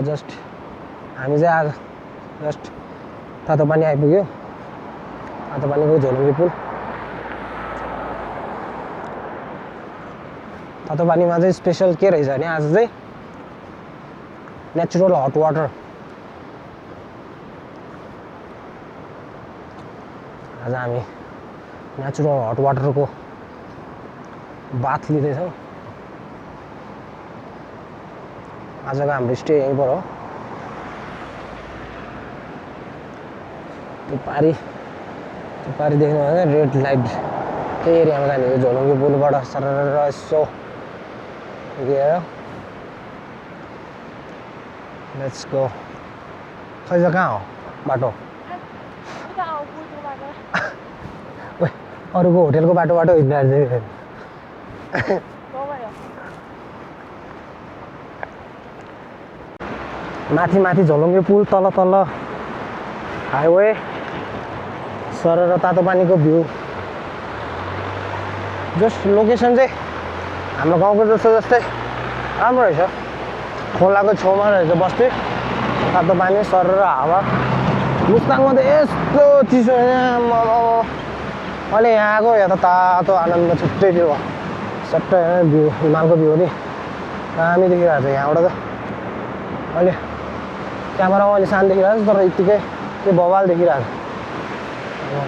Just हामी चाहिँ आज जस्ट तातो पानी आइपुग्यो तातो पानीको झोलुङ्गे पुल तातो पानीमा चाहिँ स्पेशल के रहेछ भने आज चाहिँ नेचुरल हट वाटर आज हामी नेचुरल हट वाटरको बाथ लिँदैछौँ आजको हाम्रो स्टे यहीँबाट हो त्यो पारी देख्नु भने रेड लाइट त्यही एरियामा जाने हो झोलुङ्गे पुलबाट सरर यसो गएर लेट्स गो खै त कहाँ हो बाटो अरूको होटेलको बाटोबाट हिँड्दा माथि झोलुङ्गे पुल तल हाइवे सरर तातो पानीको भ्यू जस्ट लोकेसन चाहिँ हाम्रो गाउँको जस्तै राम्रो रहेछ खोलाको छेउमा रहेछ बस्ती तातो पानी सरर हावा मुस्ताङमा त यस्तो चिसो अहिले यहाँ आएको या त तातो आनन्द छुट्टै थियो सट्टै भ्यू हिमालको भ्यू नि दामी देखिरहेको छ यहाँबाट त अहिले क्यामेरामा अहिले शान्त देखिरहेको छ तर यत्तिकै त्यो बवाल देखिरहेको छ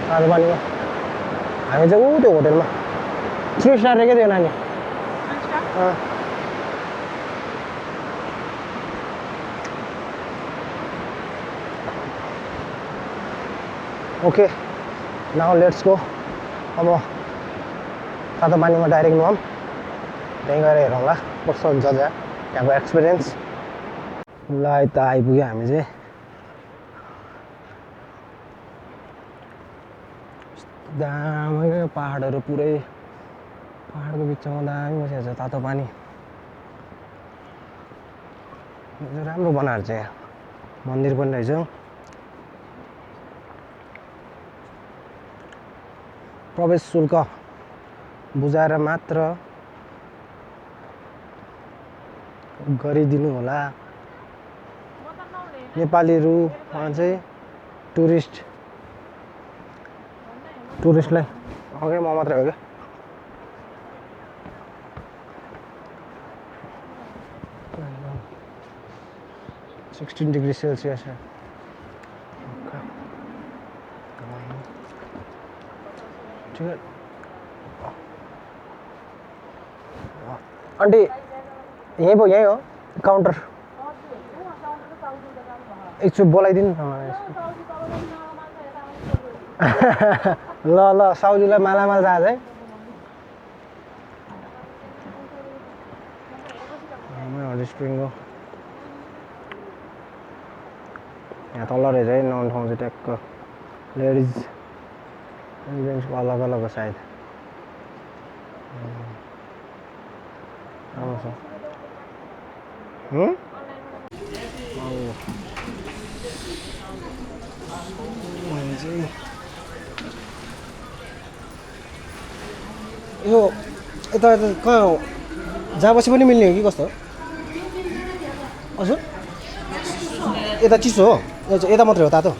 तातो पानीमा हामी चाहिँ त्यो होटेलमा 3 स्टार रहेछ त्यो नानी ओके नाउ लेट्स गो अब तातो पानीमा डाइरेक्ट नुहाउँ त्यहीँ गएर हेरौँला कस्तो हुन्छ त्यहाँको एक्सपिरियन्स ल यता आइपुग्यो हामी चाहिँ दामी पहाडहरू पुरै पहाडको बिचमा दामी बसेको छ तातो पानी राम्रो बनाएर चाहिँ यहाँ मन्दिर पनि रहेछ प्रवेश शुल्क बुझाएर मात्र गरिदिनु होला नेपालीहरूमा चाहिँ टुरिस्टलाई अघि म मात्रै हो क्या 16 डिग्री सेल्सियस है ठीक है आंटी यहीं हो काउंटर एकचोटि बोलाइदिनु ल ल साउजीलाई मालामाल जाँच है स्प्रिङ हो यहाँ तल रहेछ है नन ठाउँ चाहिँ ट्याक्क लेडिज जेन्ट्सको अलग अलग हो सायद राम्रो छ यो यता कहाँ हो जहाँ बसे पनि मिल्ने हो कि कस्तो हजुर यता चिसो हो यता मात्रै हो तातो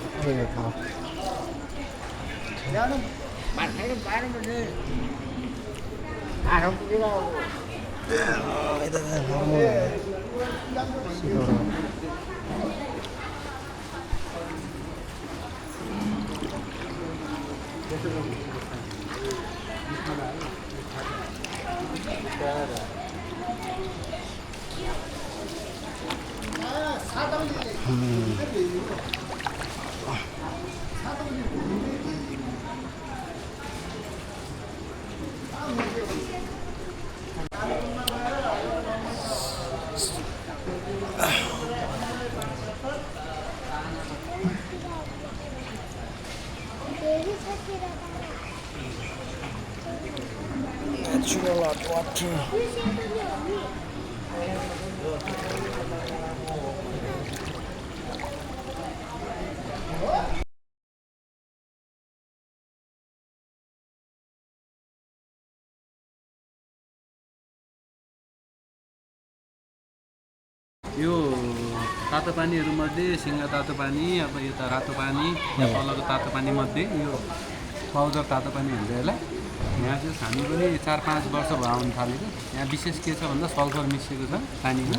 Natural hot water. यो तातो पानीहरूमध्ये सिङ्गा तातो पानी अब यता रातो पानी यहाँ तलको तातो पानी मध्ये यो पाउडर तातो पानी हुन्छ यसलाई यहाँ चाहिँ हामी पनि 4-5 वर्ष भयो आउनु थालेको यहाँ विशेष के छ भन्दा सल्फर मिसिएको छ पानीमा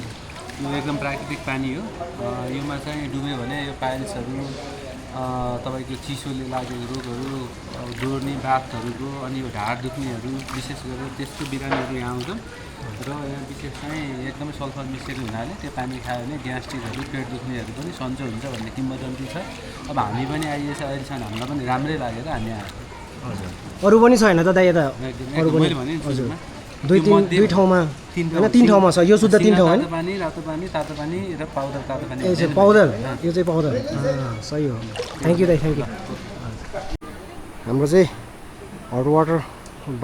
यो एकदम प्राकृतिक पानी हो योमा चाहिँ डुब्यो भने यो पाइल्सहरू तपाईँको चिसोले लागेको रोगहरू जोड्ने बाथहरूको अनि यो ढाड दुख्नेहरू विशेष गरेर त्यस्तो बिरामीहरू यहाँ आउँछन् र यहाँ विशेष चाहिँ एकदमै सल्फर मिसिएको हुनाले त्यो पानी खायो भने ग्यास्ट्रिकहरू पेट दुख्नेहरू पनि सन्चो हुन्छ भन्ने किम्बदन्ती छ अब हामी पनि आइएछ अहिलेसम्म हामीलाई पनि राम्रै लागेर हामी आएको हजुर अरू पनि छ होइन त दाइ यता अरू पनि हजुर दुई ठाउँमा होइन 3 ठाउँमा छ यो शुद्ध 3 ठाउँ होइन पानी रातो पानी तातो पानी र पाउडर तातो पानी ए चाहिँ पाउडर यो चाहिँ पाउडर सही हो थ्याङ्क यू दाइ थ्याङ्क यू हाम्रो चाहिँ हट वाटर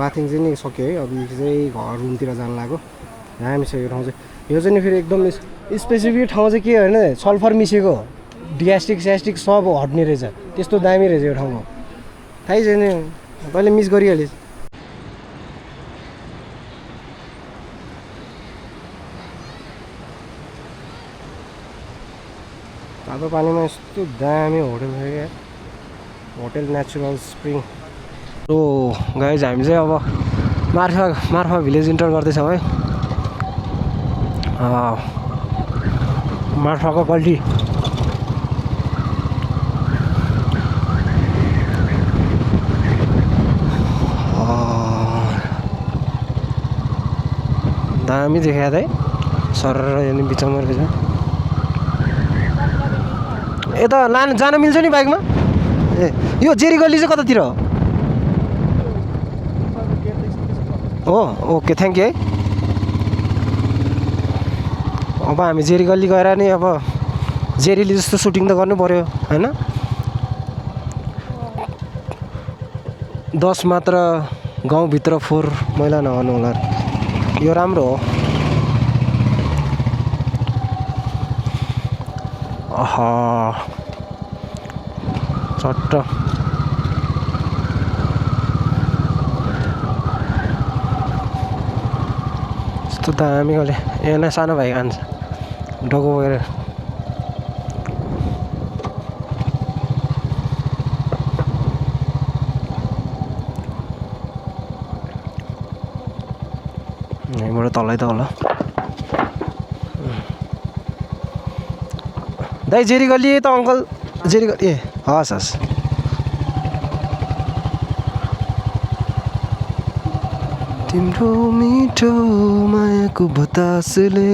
बाथिङ चाहिँ नि सक्यो है अब चाहिँ घर रुमतिर जानु लाग्यो दामी छ यो ठाउँ चाहिँ यो चाहिँ नि फेरि एकदम स्पेसिफिक ठाउँ चाहिँ के होइन सल्फर मिसिएको ग्यास्ट्रिक स्यास्ट्रिक सब हट्ने रहेछ त्यस्तो दामी रहेछ यो ठाउँमा थाहै छैन तैँले मिस गरिहालिस् तातो पानीमा यस्तो दामी होटल छ क्या hotel natural spring so guys हामी चाहिँ अब मार्फा भिलेज इन्टर गर्दैछौँ है मार्फाको गल्टी दामी देखा है सर बिचमा रहेछ यता जान मिल्छ नि बाइकमा ए यो जेरी गल्ली चाहिँ कतातिर हो ओके थ्याङ्क यू है अब हामी जेरी गल्ली गएर नि अब जेरीले जस्तो सुटिङ त गर्नु पर्यो होइन 10 मात्र गाउँभित्र फोहोर मैला नहुनु होला यो राम्रो हो आहा चट्ट यस्तो दामी गले यहाँ सानो भाइ खान्छ डगो गएर यहीँबाट तलै त होला दाइ जेरी गल्ली त अङ्कल जेरी गल्ली ए हस् हस् तिम्रो मिठो मायाको बतासले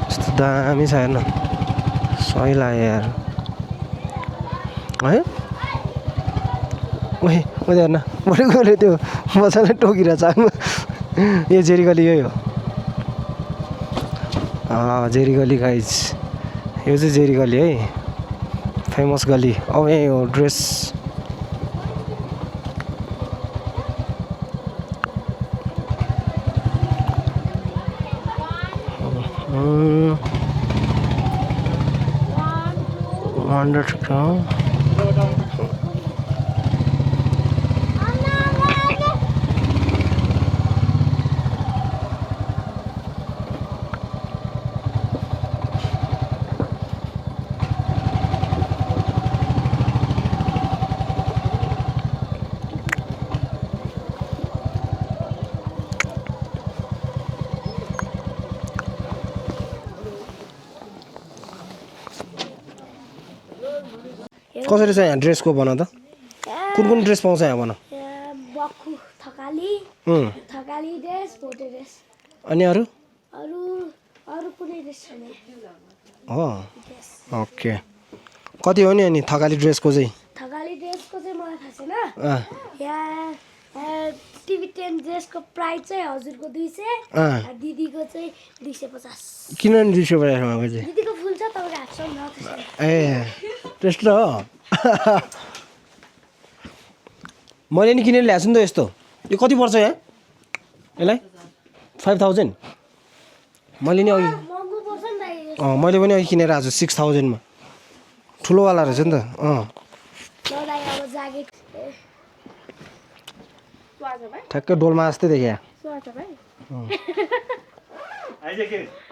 यस्तो दामी छ हेर्न सही लाग्यो यार है ओए ओए हेर्न बढेकोले त्यो मजाले टोकिरहेछ यो जेरी गल्ली यही हो जेरी गल्ली गाइज यो चाहिँ जेरी गल्ली है फेमस गल्ली अब यही हो ड्रेस कसरी छ यहाँ ड्रेसको भन त कुन ड्रेस पाउँछ यहाँ भन बक्खु थकाली थकाली ड्रेस भोटे ड्रेस अनि अरू अरू अरू कुनै ड्रेस छैन हो ओके कति हो नि अनि थकाली ड्रेसको चाहिँ थकाली ड्रेसको चाहिँ मलाई थाहा छैन यहाँ टिभी 10 ड्रेसको प्राइस चाहिँ हजुरको 200 दिदीको चाहिँ 250 किन 250 मागेको चाहिँ दिदीको फुल छ तपाईँको हाफ छ न ए त्यस्तो हो मैले नि किनेर ल्याएको छु नि त यस्तो यो कति पर्छ यहाँ यसलाई 5000 मैले नि अघि महँगो पर्छ नि त मैले पनि अघि किनेर आएको छु 6000 मा ठुलोवाला रहेछ नि त मलाई अब ज्याकेट ठ्याक्कै डोल्मा जस्तै देखिया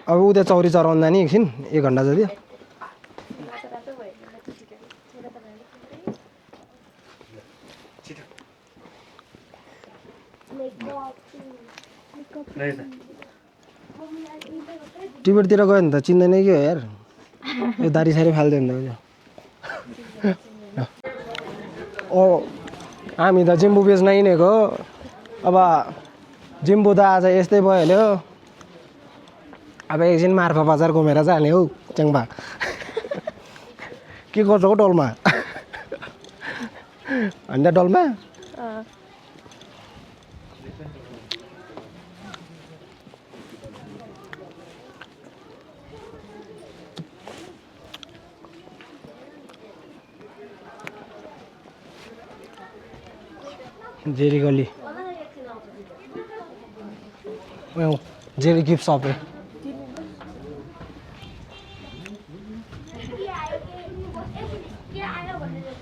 अब उता चौरी चराउनु जाने एकछिन 1 घन्टा जति टिबेटतिर गयो भने त चिन्दैन कि हो यार यो दारी सारी फाल्दैन त ओ हामी त जिम्बु बेच्न हिँडेको अब जिम्बु त आज यस्तै भइहाल्यो अब एकछिन मार्फा बजार घुमेर जाने हौ च्याङ्बा के गर्छ हौ डोल्मा होइन डोल्मा जेरी गली जेरी गिफ्ट सप रे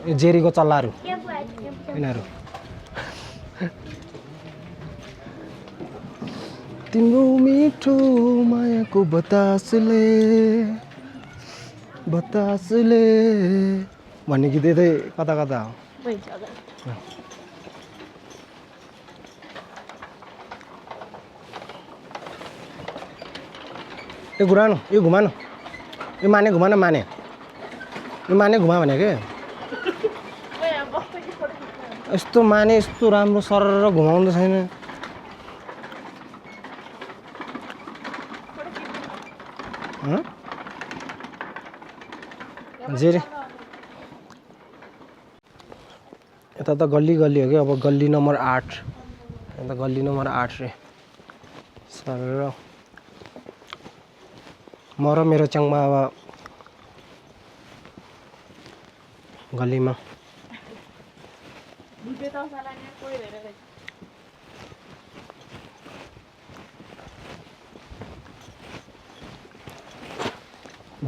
यो जेरीको चल्लाहरू यिनीहरू तिम्रो मिठो मायाको बतासले भन्ने गीत यतै कता कता हो यो घुरानु यो घुमानु यो माने घुमा भनेको यस्तो माने यस्तो राम्रो सरर घुमाउँदो छैन जेरी यता त गल्ली हो कि अब गल्ली नम्बर 8 यता गल्ली नम्बर 8 रे सरर म र मेरो च्याङमा अब गल्लीमा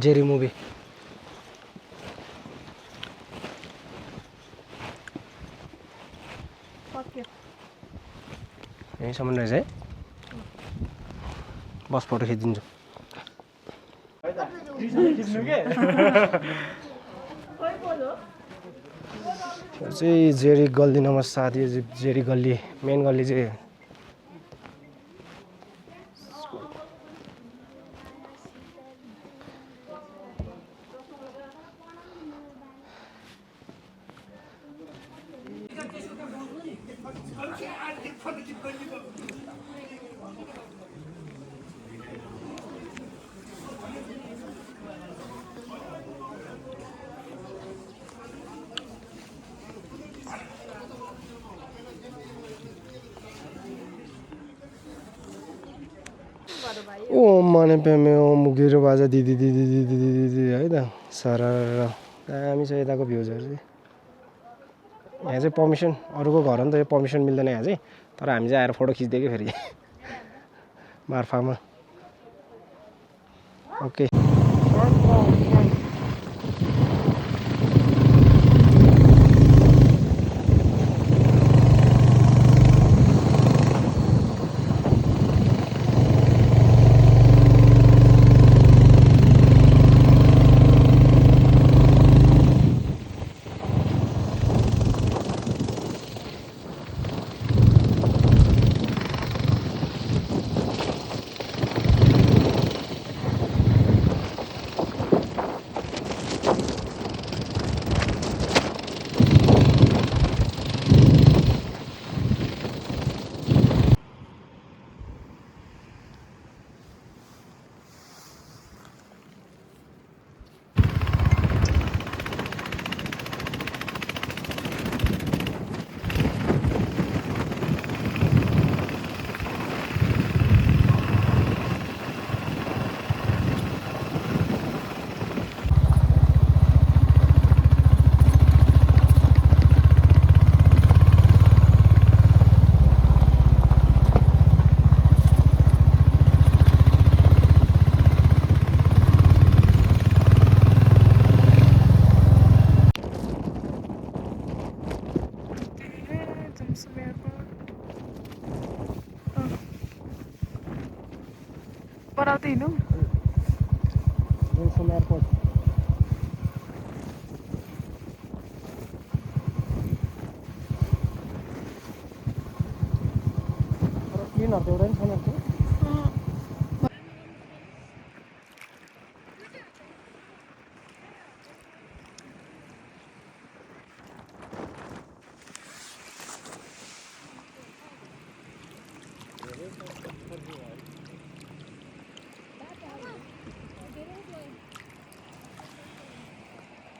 जेरी मुभी यहीँसम्म रहेछ है बस फोटो खिचिदिन्छु चाहिँ जेरी गल्ली नम्बर 7 यो जेरी गल्ली मेन गल्ली चाहिँ ओ माने प्यामे ओ मुगेर बाजा दिदी है त सारा दामी छ यताको भ्युजहरू चाहिँ यहाँ चाहिँ पर्मिसन अरूको घर हो नि त यो पर्मिसन मिल्दैन यहाँ चाहिँ तर हामी चाहिँ आएर फोटो खिच्दियो कि फेरि मार्फामा ओके पराउते हिँडौँ विल्सन एयरपोर्ट क्लिनहरू त एउटा पनि छैन